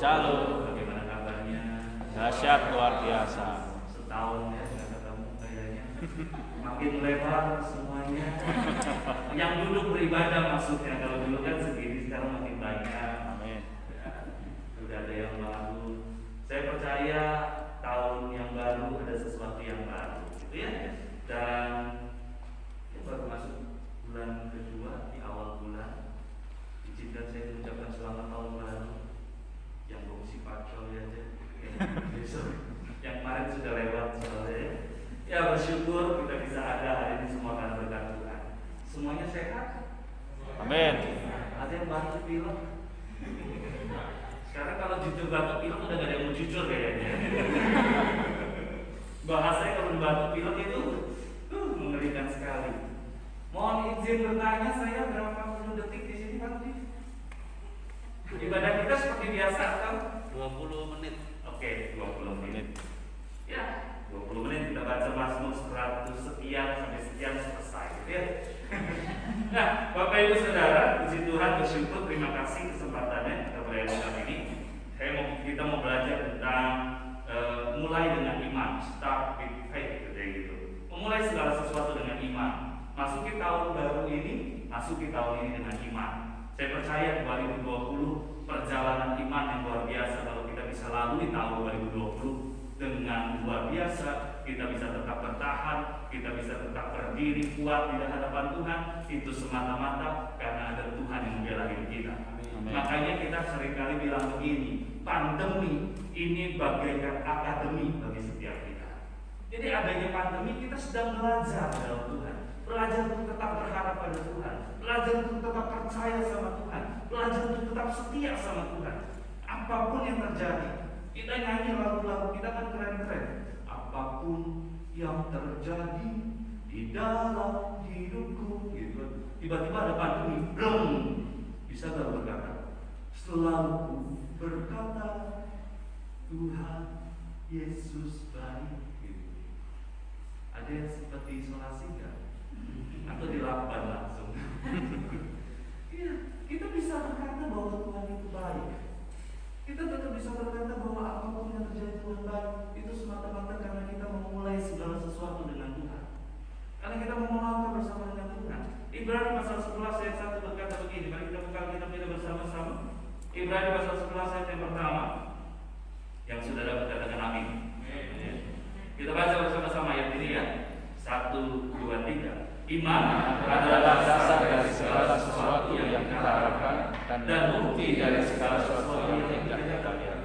Shalom. Bagaimana kabarnya? Dahsyat luar biasa. Setahun ya nggak ketemu kayaknya. Makin lebar semuanya. Yang duduk beribadah maksudnya. Kalau dulu kan segini, sekarang makin banyak. Amin. Ya, sudah ada yang baru. Saya percaya tahun yang baru ada sesuatu yang baru, gitu ya. Dan baru masuk bulan kedua, di awal bulan. Izinkan saya mengucapkan selamat tahun baru. Yang fungsi patroli aja. Besok yang kemarin sudah lewat soalnya. Ya bersyukur kita bisa ada hari ini semua karena berkat Tuhan. Semuanya sehat. Amin. Ada yang batuk pilek. Sekarang kalau jujur batuk pilek udah gak ada yang mau jujur kayaknya. Bahasanya kalau batuk pilek itu mengerikan sekali. Mohon izin bertanya, saya berapa puluh detik di sini Pak? Ibadah kita seperti biasa atau 20 menit. Oke, 20 menit. Ya, 20 menit kita baca Mazmur 100 sekian sampai sekian selesai, gitu ya. Nah, Bapak Ibu Saudara, puji Tuhan, bersyukur, terima kasih kesempatannya kita berada kali ini. Kita mau belajar tentang mulai dengan iman, start with faith, gitu. Memulai segala sesuatu dengan iman. Masuki tahun baru ini, masuki tahun ini dengan iman. Saya percaya 2020 perjalanan iman yang luar biasa. Kalau kita bisa lalui tahun 2020 dengan luar biasa, kita bisa tetap bertahan, kita bisa tetap berdiri kuat di hadapan Tuhan. Itu semata-mata karena ada Tuhan yang membela hidup kita. Amin. Makanya kita seringkali bilang begini, pandemi ini bagaikan akademi bagi setiap kita. Jadi adanya pandemi, kita sedang belajar dalam Tuhan. Belajar untuk tetap berharap pada Tuhan, belajar untuk tetap percaya sama Tuhan, belajar untuk tetap setia sama Tuhan. Apapun yang terjadi, kita nyanyi lagu-lagu kita kan keren-keren. Apapun yang terjadi di dalam hidupku, gitu. Tiba-tiba ada pandemi, blong. Bisa gak berkata, selalu berkata Tuhan Yesus baik, gitu. Ada yang seperti isolasi gak? Atau dilakukan langsung. Iya, kita bisa berkata bahwa Tuhan itu baik. Kita tetap bisa berkata bahwa apapun yang terjadi Tuhan baik. Itu semata-mata karena kita memulai segala sesuatu dengan Tuhan. Karena kita mau melangkah bersama dengan Tuhan. Ibrani pasal 11 ayat 1 berkata begini. Mari kita buka kitab kita bersama-sama. Ibrani pasal 11 ayat yang pertama. Yang sudah dapat katakan amin. Kita baca bersama-sama ayat ini ya. 1, 2, 3. Iman adalah dasar dari segala sesuatu yang kita harapkan dan bukti dari segala sesuatu yang tidak kita lihat.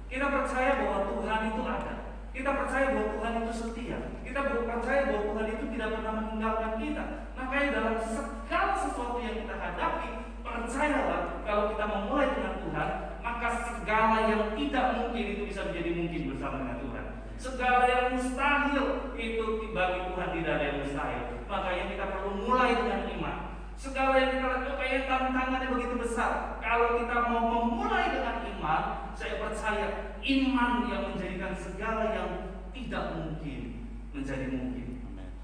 Kita percaya bahwa Tuhan itu ada. Kita percaya bahwa Tuhan itu setia. Kita percaya bahwa Tuhan itu tidak pernah meninggalkan kita. Makanya dalam segala sesuatu yang kita hadapi, percayalah kalau kita memulai dengan Tuhan, maka segala yang tidak mungkin itu bisa menjadi mungkin bersama dengan Tuhan. Segala yang mustahil itu bagi Tuhan tidak ada yang mustahil. Makanya kita perlu mulai dengan iman. Segala yang kita lakukan kayak tantangannya begitu besar. Kalau kita mau memulai dengan iman, saya percaya iman yang menjadikan segala yang tidak mungkin menjadi mungkin.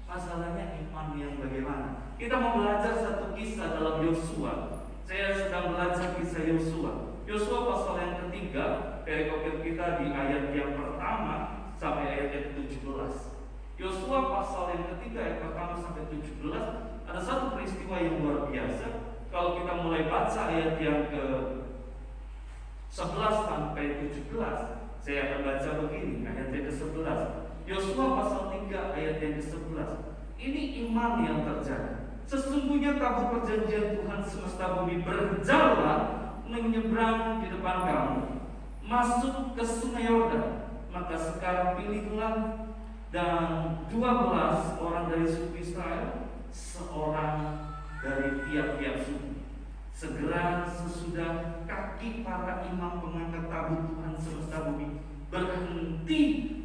Masalahnya iman yang bagaimana? Kita mau belajar satu kisah dalam Yosua. Saya sedang belajar kisah Yosua. Yosua pasal yang ketiga, perikop kita di ayat yang pertama sampai ayat yang 17. Yosua pasal yang ketiga ayat pertama sampai 17 ada satu peristiwa yang luar biasa. Kalau kita mulai baca ayat yang ke 11 sampai 17, saya akan baca begini ayat yang ke 11. Yosua pasal 3 ayat yang ke 11. Ini iman yang terjadi. Sesungguhnya tabut perjanjian Tuhan semesta bumi berjalan menyeberang di depan kamu, masuk ke sungai Yordan. Maka sekarang pilihlah dan 12 orang dari suku Israel, seorang dari tiap-tiap suku. Segera sesudah kaki para imam pengangkat tabut Tuhan semesta bumi berhenti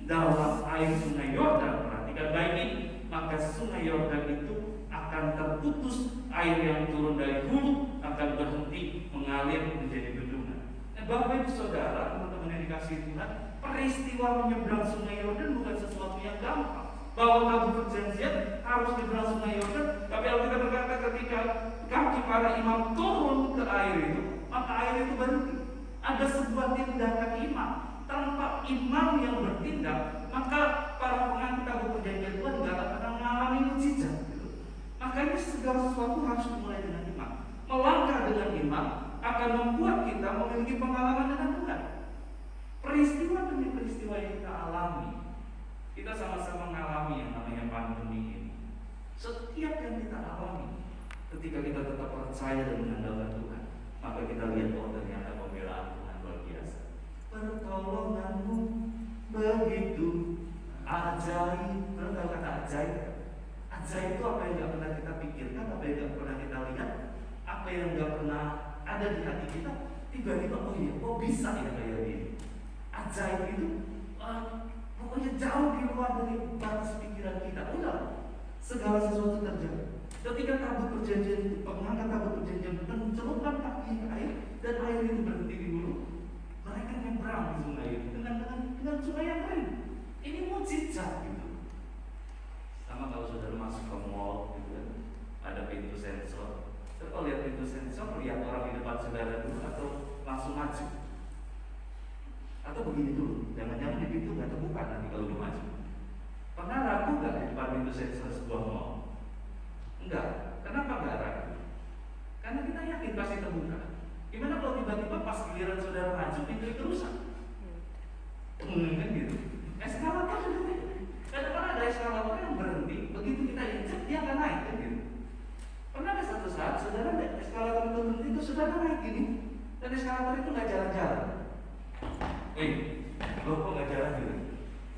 dalam air sungai Yordan, perhatikan baik ini, maka sungai Yordan itu akan terputus, air yang turun dari hulu akan berhenti mengalir menjadi bendungan. Bapak Ibu Saudara, teman-teman yang dikasihi Tuhan, peristiwa menyeberang sungai Yordan bukan sesuatu yang gampang. Bahwa tabut perjanjian harus nyeberang sungai Yordan, tapi Alkitab berkata ketika kaki para imam turun ke air itu, maka air itu berhenti. Ada ada sebuah tindakan iman. Tanpa iman yang bertindak, maka para pengangkut tabut perjanjian Tuhan nggak akan pernah mengalami mukjizat. Gitu. Makanya segala sesuatu harus dimulai dengan iman. Melangkah dengan iman akan membuat kita memiliki pengalaman dengan Tuhan. Peristiwa demi peristiwa yang kita alami, kita sama-sama mengalami yang namanya pandemi ini. Setiap yang kita alami, ketika kita tetap percaya dan mengandalkan Tuhan, maka kita lihat bahwa ternyata pembelaan Tuhan luar biasa. Pertolonganmu begitu ajaib. Pernah tahu kata ajaib? Ajaib itu apa yang gak pernah kita pikirkan, apa yang gak pernah kita lihat, apa yang gak pernah ada di hati kita. Tiba-tiba, oh iya, kok bisa ya kayak gini. Ajaib itu pokoknya jauh di luar dari batas pikiran kita. Udah, segala sesuatu terjadi. Ketika tabut perjanjian itu, pengangkat tabut perjanjian mencelupkan kaki ke air dan air itu berhenti di hulu, mereka nyebrang di sungai itu dengan sungai yang lain. Ini mukjizat gitu. Sama kalau saudara masuk ke mall gitu kan, ada pintu sensor. Kalau lihat pintu sensor, lihat orang di depan saudara dulu atau langsung maju. Atau begini dulu, jangan-jangan di pintu nggak terbuka nanti kalau udah maju. Pernah ragu nggak di depan pintu sensor sebuah mall? Enggak. Kenapa enggak ragu? Karena kita yakin pasti terbuka. Gimana kalau tiba-tiba pas giliran saudara maju pintu itu rusak? Kan gitu. Eskalator juga. Kadang-kadang ada eskalator yang berhenti, begitu kita injek dia akan naik kan gitu. Pernah ada satu saat saudara eskalator itu berhenti, itu saudara naik gini, dan eskalator itu nggak jalan-jalan. Lo kok nggak jalan gitu?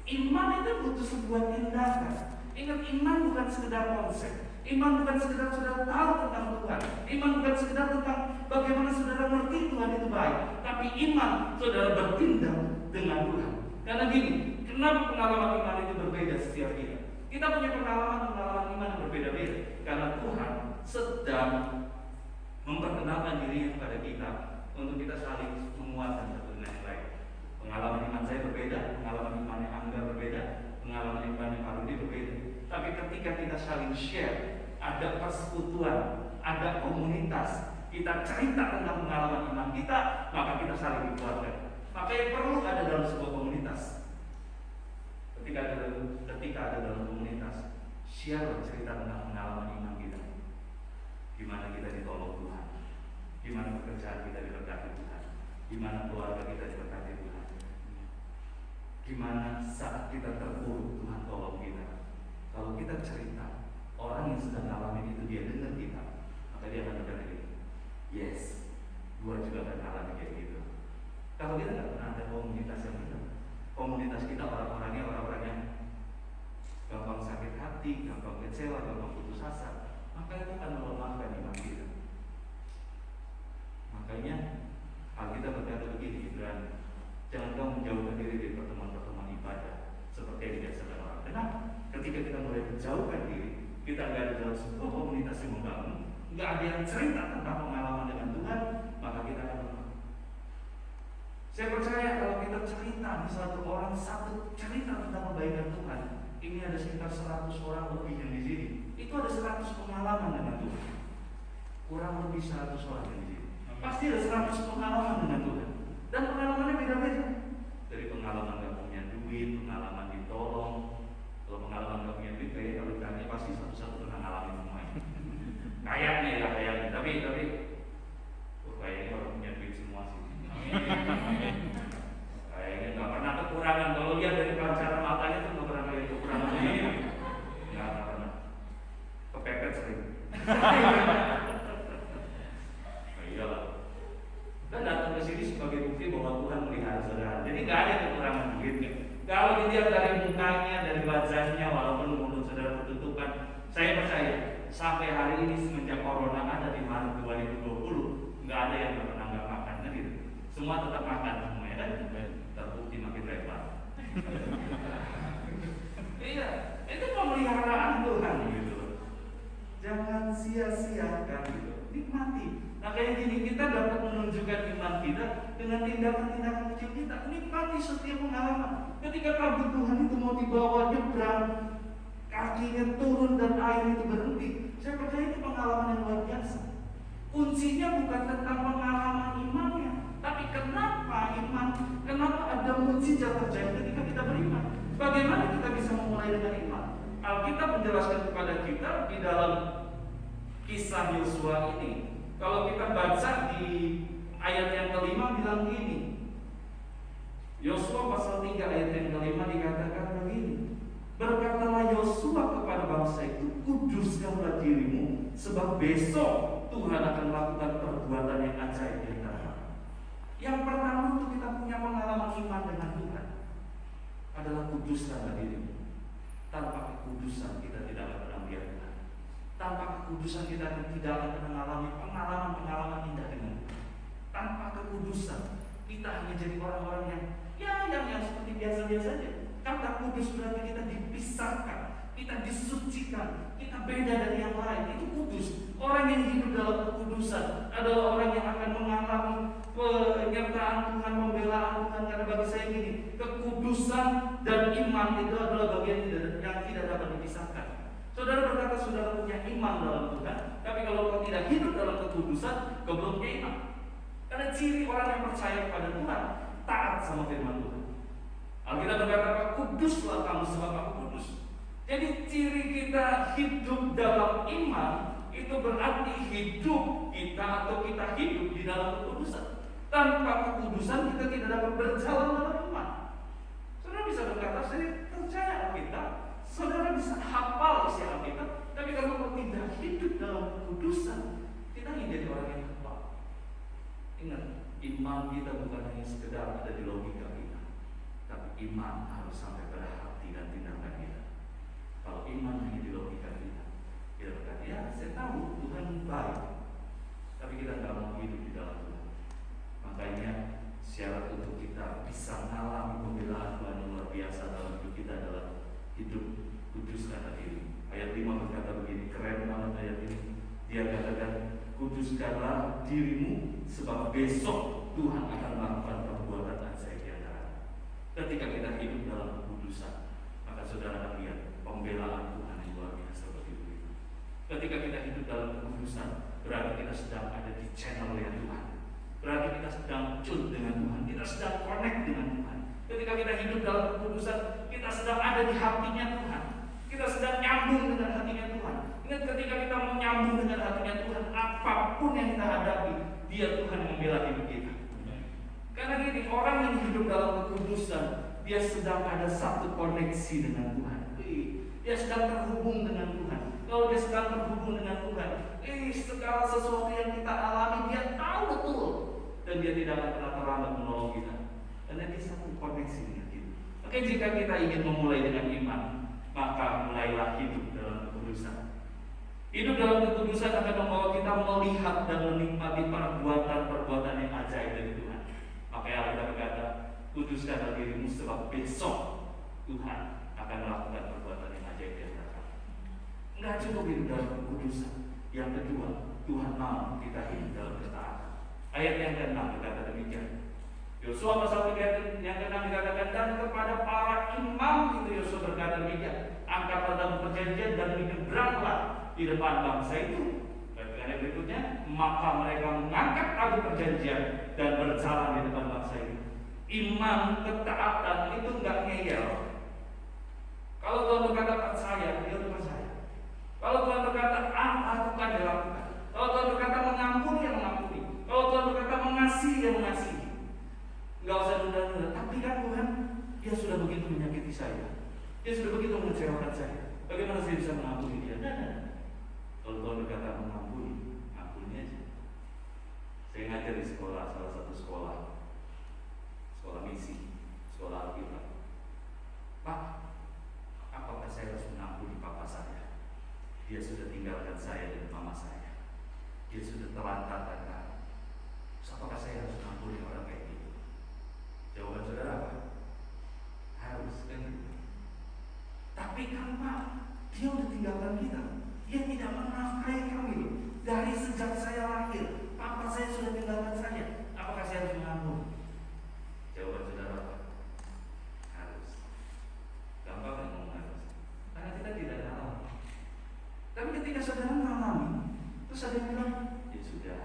Iman itu butuh sebuah tindakan. Ingat, iman bukan sekedar konsep. Iman bukan sekedar saudara tahu tentang Tuhan. Iman bukan sekedar tentang bagaimana saudara mengerti Tuhan itu baik. Tapi iman saudara bertindak dengan Tuhan. Karena gini, kenapa pengalaman iman itu berbeda setiap kita? Kita punya pengalaman iman yang berbeda-beda. Karena Tuhan sedang memperkenalkan dirinya kepada kita untuk kita saling menguatkan satu dengan yang lain. Pengalaman iman saya berbeda, pengalaman iman yang Angga berbeda, pengalaman iman yang Arudi berbeda. Tapi ketika kita saling share, ada persekutuan, ada komunitas, kita cerita tentang pengalaman iman kita, maka kita saling dikuatkan. Maka yang perlu ada dalam sebuah komunitas. Ketika ada dalam komunitas, share cerita tentang pengalaman iman kita. Gimana kita ditolong Tuhan, gimana pekerjaan kita diberkati Tuhan, gimana keluarga kita diberkati Tuhan, gimana saat kita terpuruk Tuhan tolong kita. Kalau kita cerita, orang yang sedang ngalamin itu dia dengar kita, maka dia akan berkata gitu, yes, gua juga akan ngalamin kayak gitu. Kalau kita nggak pernah ada komunitas yang benar, komunitas kita orang-orangnya orang-orang yang gampang sakit hati, gampang kecewa, gampang putus asa, maka itu akan melemahkan iman kita. Makanya Alkitab berkata begini, Ibrani, jangan kau menjauhkan diri dari pertemuan-pertemuan ibadah seperti yang dibiasakan orang. Kenapa? Ketika kita mulai menjauhkan diri, kita nggak ada dalam sebuah komunitas yang membangun, nggak ada yang cerita tentang pengalaman dengan Tuhan, maka kita akan lemah. Saya percaya kalau kita cerita di satu orang satu cerita tentang kebaikan Tuhan, ini ada sekitar 100 orang lebih yang di sini. Itu ada 100 pengalaman dengan Tuhan. Kurang lebih 100 orang yang di sini. Pasti ada 100 pengalaman dengan Tuhan. Dan pengalamannya beda-beda. Dari pengalaman gak punya duit, pengalaman ditolong. Kalau pengalaman gak punya duit, kayaknya kalau ditanya pasti satu-satu pernah ngalamin semuanya. Kayaknya ya, kayaknya. Tapi kayaknya orang punya duit semua sih. Kayaknya gak pernah kekurangan. Kalau lihat dari pancaran matanya tuh gak pernah kayak kekurangan ini. Gak pernah. Kepepet sering. Iyalah. Dan datang ke sini sebagai bukti bahwa Tuhan melihat saudara. Jadi nggak ada kekurangan duit. Kalau dilihat dari mukanya, dari wajahnya, walaupun mulut saudara tertutupan, saya percaya sampai hari ini semenjak corona ada di Maret 2020, nggak ada yang pernah nggak makan, kan gitu. Semua tetap makan semuanya kan. Terbukti makin lebar. Iya, itu pemeliharaan Tuhan gitu. Jangan sia-siakan gitu. Nikmati. Nah kayak gini kita dapat menunjukkan iman kita dengan tindakan-tindakan kecil kita. Nikmati setiap pengalaman. Ketika tabut Tuhan itu mau dibawa nyebrang, kakinya turun dan air itu berhenti. Saya percaya itu pengalaman yang luar biasa. Kuncinya bukan tentang pengalaman imannya, tapi kenapa Kenapa ada mujizat terjadi ketika kita beriman? Bagaimana kita bisa memulai dengan iman? Alkitab menjelaskan kepada kita di dalam kisah Yosua ini. Kalau kita baca di ayat yang kelima bilang gini, Yosua pasal 3 ayat yang kelima dikatakan begini, berkatalah Yosua kepada bangsa itu, kuduskanlah dirimu, sebab besok Tuhan akan melakukan perbuatan yang ajaib di antara kamu. Yang pertama untuk kita punya pengalaman iman dengan Tuhan adalah kuduskanlah dirimu. Tanpa kekudusan kita tidak akan pernah melihat Tuhan. Tanpa kekudusan kita tidak akan pernah mengalami pengalaman-pengalaman indah dengan Tuhan. Tanpa kekudusan kita hanya jadi orang-orang yang seperti biasa-biasa saja. Kata kudus berarti kita dipisahkan, kita disucikan, kita beda dari yang lain. Itu kudus. Orang yang hidup dalam kekudusan adalah orang yang akan mengalami penyertaan Tuhan, pembelaan Tuhan. Karena bagi saya gini, kekudusan dan iman itu adalah bagian yang tidak dapat dipisahkan. Saudara berkata saudara punya iman dalam Tuhan, tapi kalau kau tidak hidup dalam kekudusan, kau belum punya iman. Karena ciri orang yang percaya kepada Tuhan taat sama firman Tuhan. Alkitab berkata, kuduslah kamu sebab aku kudus. Jadi ciri kita hidup dalam iman itu berarti hidup kita atau kita hidup di dalam kekudusan. Tanpa kekudusan kita tidak dapat berjalan dalam iman. Saudara bisa berkata, saya percaya Alkitab, saudara bisa hafal isi Alkitab, tapi kalau tidak hidup dalam kekudusan, kita ingin jadi orang yang hafal. Ingat, iman kita bukan hanya sekedar ada di logika kita, tapi iman harus sampai pada hati dan tindakan kita. Kalau iman hanya di logika kita berkata, ya saya tahu Tuhan baik, tapi kita nggak mau hidup di dalam Tuhan. Makanya syarat untuk kita bisa mengalami pembelaan Tuhan yang luar biasa dalam hidup kita adalah hidup kudus karena diri. Ayat 5 berkata begini, keren banget ayat ini. Dia katakan, kuduskanlah dirimu, sebab besok Tuhan akan melakukan perbuatan ajaib di antara. Ketika kita hidup dalam kekudusan, maka saudara akan lihat pembelaan Tuhan yang luar biasa begitu. Ketika kita hidup dalam kekudusan, berarti kita sedang ada di channel yang Tuhan. Berarti kita sedang tune dengan Tuhan, kita sedang connect dengan Tuhan. Ketika kita hidup dalam kekudusan, kita sedang ada di hatinya Tuhan. Kita sedang nyambung dengan hatinya Tuhan. Ingat, ketika kita menyambung dengan hatinya Tuhan, apapun yang kita hadapi, dia Tuhan yang membela hidup kita. Karena gini, orang yang hidup dalam kekudusan, dia sedang ada satu koneksi dengan Tuhan. Dia sedang terhubung dengan Tuhan. Kalau dia sedang terhubung dengan Tuhan, segala sesuatu yang kita alami, dia tahu betul. Dan dia tidak akan pernah terlambat menolong kita. Karena dia satu koneksi dengan kita. Oke, jika kita ingin memulai dengan iman, maka mulailah hidup dalam kekudusan. Hidup dalam kekudusan akan membawa kita melihat dan menikmati perbuatan-perbuatan yang ajaib dari Tuhan. Makanya kita berkata, kuduskanlah dirimu sebab besok Tuhan akan melakukan perbuatan yang ajaib di antara kamu. Enggak cukup hidup dalam kekudusan. Yang kedua, Tuhan mau kita hidup dalam ketaatan. Ayat yang ke-6 berkata demikian. Yosua pasal 3 yang ke-6 dikatakan, dan kepada para imam itu Yosua berkata demikian, angkatlah dalam perjanjian dan menyeberanglah di depan bangsa itu. Ayat berikutnya, maka mereka mengangkat tali perjanjian dan berjalan di depan bangsa itu. Iman, ketaatan itu enggak ngeyel. Kalau Tuhan berkata percaya, dia percaya. Kalau Tuhan berkata lakukan, dia lakukan. Kalau Tuhan berkata mengampuni, dia mengampuni. Kalau Tuhan berkata mengasihi, dia mengasihi. Enggak usah nunda-nunda. Tapi kan Tuhan, dia sudah begitu menyakiti saya. Dia sudah begitu mengecewakan saya. Bagaimana saya bisa mengampuni dia? Nah. Kalau Tuhan berkata mengampuni, ampuni aja. Saya ngajar di sekolah, salah satu sekolah misi, sekolah Alkitab. Pak, apakah saya harus mengampuni papa saya? Dia sudah tinggalkan saya dan mama saya. Dia sudah telantarkan kami. Apakah saya harus mengampuni orang kayak gitu? Jawaban saudara apa? Harus, kan? Tapi kan Pak, dia udah tinggalkan kita. Dia tidak menafkahi kami loh. Dari sejak saya lahir, papa saya sudah tinggalkan saya. Apakah saya harus mengampuni? Jawaban saudara apa? Harus. Gampang kan ngomong harus? Karena kita tidak tahu. Tapi ketika saudara mengalami, terus ada yang bilang, ya sudah,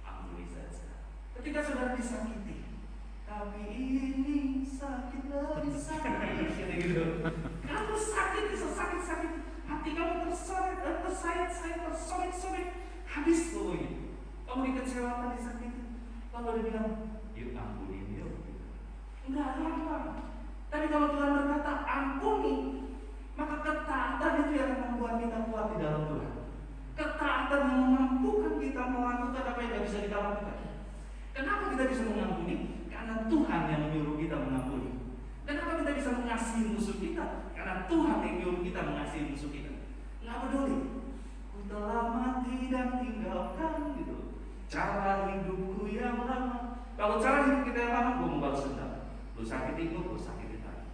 ampuni saja. Ketika saudara disakiti, Tapi ini sakit lebih sakit gitu. Kamu sakit, bisa sakit-sakit. Hati kamu tersobek-sobek. Habis tuh gitu. Kamu dikecewakan, disakiti. Lalu dia bilang, yuk ampunin yuk. Enggak gampang. Tapi kalau Tuhan berkata ampuni, maka ketaatan itu yang akan membuat kita kuat di dalam Tuhan. Ketaatan yang memampukan kita melakukan apa yang tidak bisa kita lakukan. Kenapa kita bisa mengampuni? Karena Tuhan yang menyuruh kita mengampuni. Kenapa kita bisa mengasihi musuh kita? Karena Tuhan yang menyuruh kita mengasihi musuh kita. Nggak peduli. Ku telah mati dan tinggalkan gitu. Cara hidupku yang lama. Kalau cara hidup kita yang lama, gue mau balas dendam. Lu sakitin gue sakitin lagi.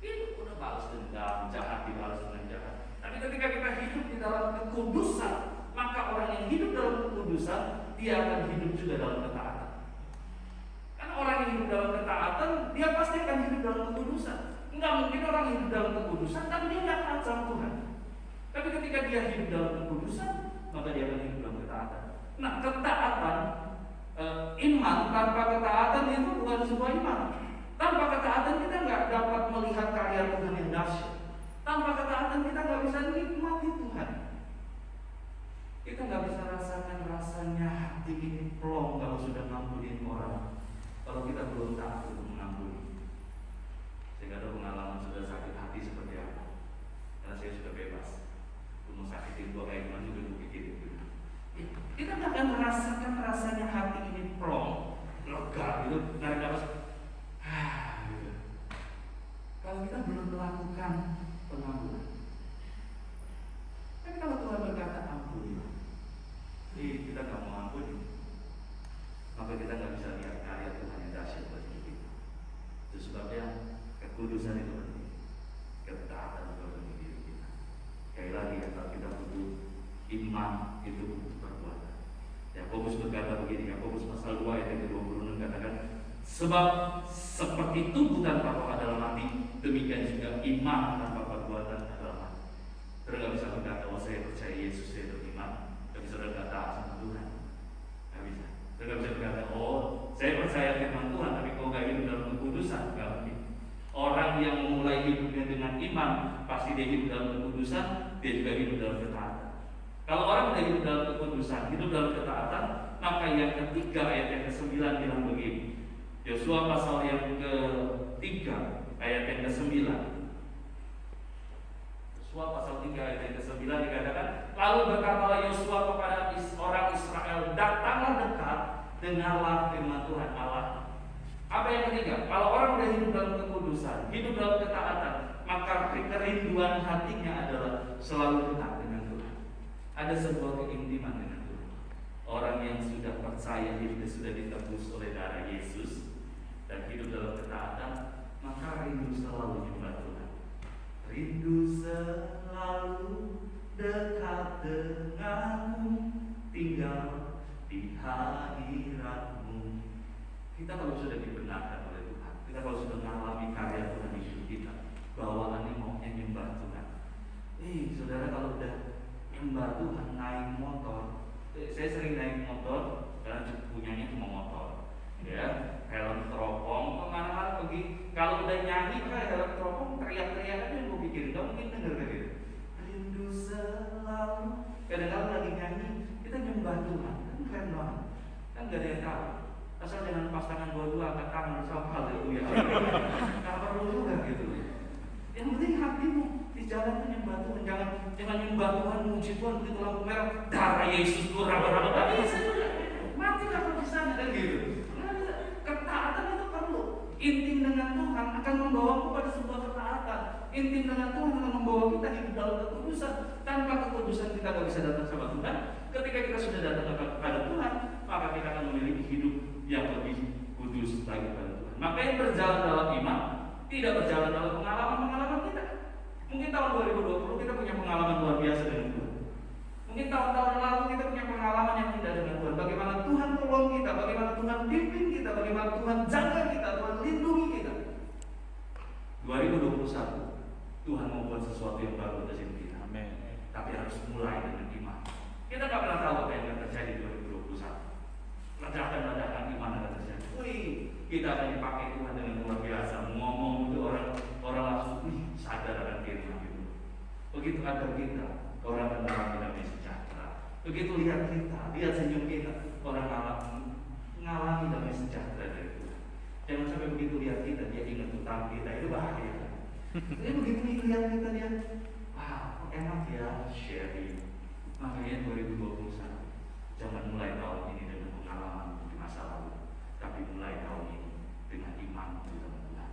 Itu udah balas dendam, jahat dibalas dengan jahat. Tapi ketika kita hidup di dalam kekudusan, maka orang yang hidup dalam kekudusan, dia akan hidup juga dalam ketaatan. Karena orang yang hidup dalam ketaatan, dia pasti akan hidup dalam kekudusan. Enggak mungkin orang hidup dalam kekudusan, tapi dia nggak taat sama Tuhan. Tapi ketika dia hidup dalam kekudusan, maka dia akan hidup dalam ketaatan. Nah, ketaatan, iman tanpa ketaatan itu bukan sebuah iman. Tanpa ketaatan kita nggak dapat melihat karya Tuhan yang dahsyat. Tanpa ketaatan kita nggak bisa nikmati Tuhan. Kita nggak bisa rasakan rasanya hati ini plong kalau sudah ngampunin orang. Kalau kita belum taat untuk mengampuni. Saya nggak tahu pengalaman sudah sakit hati seperti apa. Karena saya sudah bebas. Mau sakitin gua kayak gimana juga gue pikirin gitu. Kita nggak akan merasakan rasanya hati ini plong, lega gitu. Narik nafas. Gitu. Kalau kita belum melakukan pengampunan. Tapi kalau Tuhan berkata ampuni, kita nggak mau ampuni, maka kita nggak bisa lihat karya Tuhan yang dahsyat buat kita. Itu sebabnya kekudusan itu penting, ketaatan juga penting diri kita. Sekali lagi ya, kalau kita butuh iman itu butuh perbuatan. Yakobus berkata begini, Yakobus pasal 2 ayat 26 katakan, sebab seperti tubuh tanpa roh adalah mati, demikian juga iman tanpa perbuatan adalah mati. Saudara nggak bisa berkata, oh saya percaya Yesus, saya beriman, tapi saudara nggak taat sama Tuhan. Nggak bisa. Saudara nggak bisa berkata, oh saya percaya firman Tuhan, tapi kok nggak hidup dalam kekudusan? Nggak mungkin. Orang yang memulai hidupnya dengan iman, pasti dia hidup dalam kekudusan, dia juga hidup dalam ketaatan. Kalau orang sudah hidup dalam kekudusan, hidup dalam ketaatan, maka yang ketiga ayat yang ke-9 bilang begini. Yosua pasal yang ke-3 ayat yang ke-9. Yosua pasal 3 ayat yang ke-9 dikatakan, lalu berkatalah Yosua kepada orang Israel, datanglah dekat, dengarlah firman Tuhan Allah. Apa yang ketiga? Kalau orang sudah hidup dalam kekudusan, hidup dalam ketaatan, maka kerinduan hatinya adalah selalu dekat dengan Tuhan. Ada sebuah keintiman dengan Tuhan. Orang yang sudah percaya diri sudah ditebus oleh darah Yesus dan hidup dalam ketaatan, maka rindu selalu menyembah Tuhan. Rindu selalu dekat denganmu, tinggal di hadiratmu. Kita kalau sudah dibenarkan oleh Tuhan, kita kalau sudah mengalami karya Tuhan di hidup kita, bawaannya mau menyembah Tuhan. Saudara kalau udah menyembah Tuhan, naik motor, saya sering naik motor karena punyanya cuma motor, ya, helm teropong, kemana-mana pergi. Kalau udah nyanyi, maka helm teropong teriak-teriak aja yang gue pikirin, gak mungkin denger kayak gitu. Rindu selalu. Kadang-kadang lagi nyanyi, kita nyembah Tuhan, kan keren banget, kan gak ada yang tahu. Asal jangan pas tangan dua-dua angkat tangan sama haleluya. Gak perlu juga gitu. Yang penting hatimu di jalan itu nyembah Tuhan. Jangan nyembah Tuhan, muji Tuhan begitu lampu merah, darah Yesus tuh raba-raba. Gak bisa juga. Mati kalau di sana kan gitu. Ketaatan itu perlu. Intim dengan Tuhan akan membawa kepada sebuah ketaatan. Intim dengan Tuhan akan membawa kita hidup dalam kekudusan. Tanpa kekudusan kita gak bisa datang sama Tuhan. Ketika kita sudah datang kepada Tuhan, maka kita akan memiliki hidup yang lebih kudus lagi pada Tuhan. Maka yang berjalan dalam iman tidak berjalan dalam pengalaman-pengalaman kita. Mungkin tahun 2020 kita punya pengalaman luar biasa dengan Tuhan. Mungkin tahun-tahun lalu kita punya pengalaman yang indah dengan Tuhan. Bagaimana Tuhan tolong kita, bagaimana Tuhan pimpin kita, bagaimana Tuhan jaga kita, Tuhan lindungi kita. 2021 Tuhan mau buat sesuatu yang baru atas hidup kita. Amin. Tapi harus mulai dengan iman. Kita nggak pernah tahu apa yang akan terjadi 2021. Ledakan-ledakan iman akan terjadi. Wih, kita akan dipakai Tuhan dengan luar biasa. Ngomong itu orang langsung sadar akan firman itu. Begitu ada kita, orang akan mengalami damai sejahtera. Begitu lihat kita, lihat senyum kita, orang mengalami damai sejahtera dari Tuhan. Jangan sampai begitu lihat kita, dia ingat utang kita, itu bahaya. Jadi begitu lihat kita, dia enak ya sharing. Makanya 2021 jangan mulai tahun ini dengan pengalaman di masa lalu, tapi mulai tahun ini dengan iman di dalam Tuhan.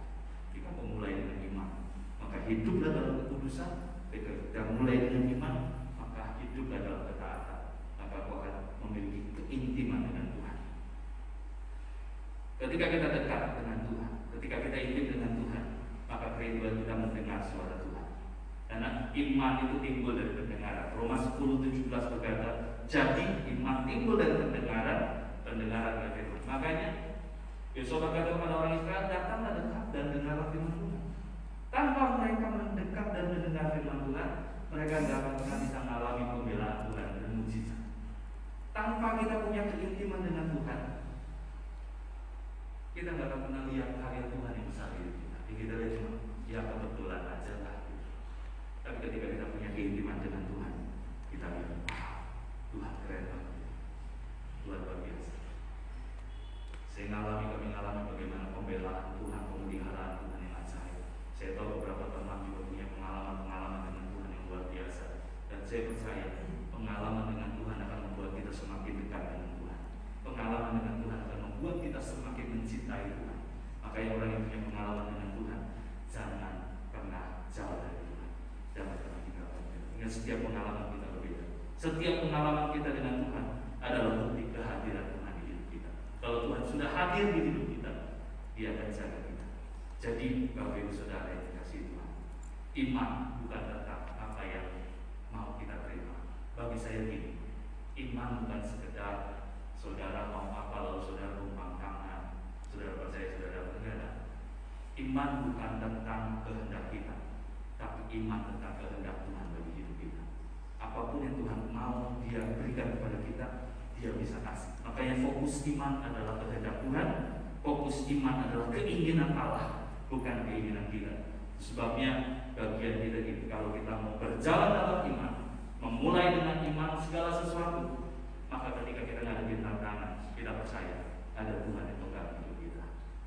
Kita memulai dengan iman, maka hiduplah dalam kekudusan. Ketika kita mulai dengan iman, maka hiduplah dalam ketaatan, maka kau akan memiliki keintiman dengan Tuhan. Ketika kita dekat dengan Tuhan, ketika kita intim dengan Tuhan, maka kerinduan kita mendengar suara Tuhan. Karena iman itu timbul dari pendengaran. Roma 10:17 berkata, jadi iman timbul dari pendengaran dari firman. Makanya Yosua berkata kepada orang Israel, datanglah dekat dan dengarlah firman Tuhan. Tanpa mereka mendekat dan mendengar firman Tuhan, mereka tidak akan pernah bisa mengalami pembelaan Tuhan dan mujizat. Tanpa kita punya keintiman dengan Tuhan, kita nggak akan pernah lihat karya Tuhan yang besar di kita. Kita lihat cuma ya kebetulan aja lah. Tapi ketika kita punya keintiman dengan Tuhan, kita lihat, Tuhan keren banget, Tuhan luar biasa. Kami mengalami bagaimana pembelaan Tuhan, pemeliharaan Tuhan yang ajaib. Saya tahu beberapa teman juga punya pengalaman dengan Tuhan yang luar biasa. Dan saya percaya pengalaman dengan Tuhan akan membuat kita semakin dekat dengan Tuhan. Pengalaman dengan Tuhan akan membuat kita semakin mencintai Tuhan. Makanya orang yang punya pengalaman dengan Tuhan, jangan pernah jauh dari Tuhan. Jangan pernah tinggalkan Tuhan. Ingat, setiap pengalaman kita berbeda. Setiap pengalaman kita dengan Tuhan adalah bukti kehadiran Tuhan di hidup kita. Kalau Tuhan sudah hadir di hidup kita, Dia akan jaga kita. Jadi Bapak Ibu Saudara yang dikasihi Tuhan, iman bukan tentang apa yang mau kita terima. Bagi saya gini, iman bukan sekedar saudara mau apa lalu saudara tumpang tangan, saudara percaya saudara bergada. Iman bukan tentang kehendak kita, tapi iman tentang kehendak Tuhan bagi hidup kita. Apapun yang Tuhan mau Dia berikan kepada kita, Dia bisa kasih. Makanya fokus iman adalah kehendak Tuhan, fokus iman adalah keinginan Allah, bukan keinginan kita. Sebabnya bagian kita itu, kalau kita mau berjalan dalam iman, memulai dengan iman segala sesuatu, maka ketika kita ngadepin tantangan, kita percaya ada Tuhan yang pegang hidup kita.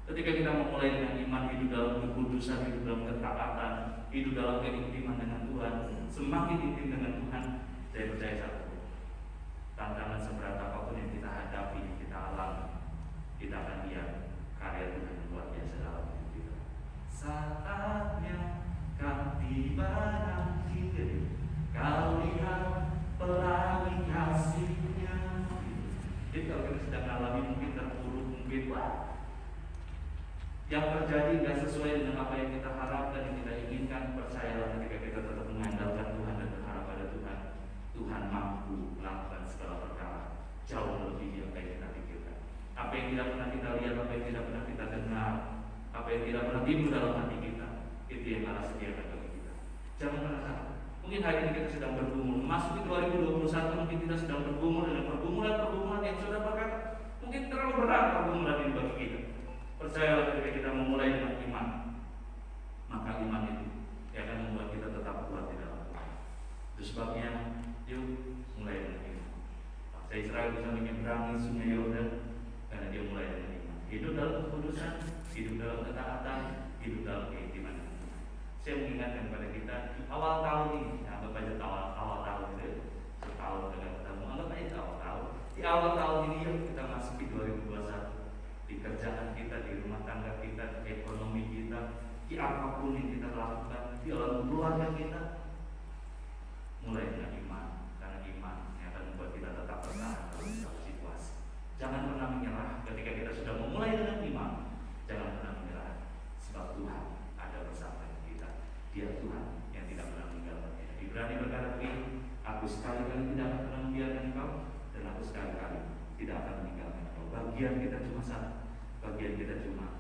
Ketika kita memulai dengan iman, hidup dalam kekudusan, hidup dalam ketaatan, hidup dalam keintiman dengan Tuhan, semakin intim dengan Tuhan, saya percaya satu, tantangan seberat apapun yang kita hadapi, kita alami, kita akan lihat karya Tuhan yang luar biasa dalam hidup kita. Saatnya kau tiba nanti, kau lihat pelangi kasih-Nya. Jadi kalau kita sedang mengalami mungkin terpuruk, mungkin yang terjadi tidak sesuai dengan apa yang kita harapkan, yang kita inginkan, percayalah ketika kita tetap mengandalkan Tuhan dan berharap pada Tuhan, Tuhan mampu melakukan segala perkara jauh lebih apa yang kita pikirkan. Apa yang tidak pernah kita lihat, apa yang tidak pernah kita dengar, apa yang tidak pernah timbul dalam hati kita, itu yang Allah sediakan bagi kita. Jangan pernah takut. Mungkin hari ini kita sedang bergumul, masuk di 2021, mungkin kita sedang bergumul dengan pergumulan yang sudah berkata mungkin terlalu berat pergumulan ini bagi kita. Percayalah ketika kita memulai dengan iman, maka iman itu akan membuat kita tetap kuat di dalam Tuhan. Itu sebabnya, yuk mulai dengan iman. Bangsa Israel bisa menyeberangi sungai Yordan karena dia mulai dengan iman. Hidup dalam kekudusan, hidup dalam ketaatan, hidup dalam keintiman. Saya mengingatkan kepada kita di awal tahun ini, anggap aja awal tahun itu, setahun dengan ketemu, anggap aja awal tahun. Di awal tahun ini yuk kita masuk di 2021. Di kerjaan kita, di rumah tangga kita, di ekonomi kita, di apapun yang kita lakukan, di dalam keluarga kita, mulai dengan iman. Karena iman yang akan membuat kita tetap bertahan dalam segala situasi. Jangan pernah menyerah ketika kita sudah memulai dengan iman. Jangan pernah menyerah, sebab Tuhan ada bersama kita. Dia Tuhan yang tidak pernah meninggalkan kita. Ibrani berkata begini, aku sekali-kali tidak akan pernah membiarkan engkau, dan aku sekali-kali tidak akan meninggalkan engkau. Bagian kita cuma satu, bagian kita cuma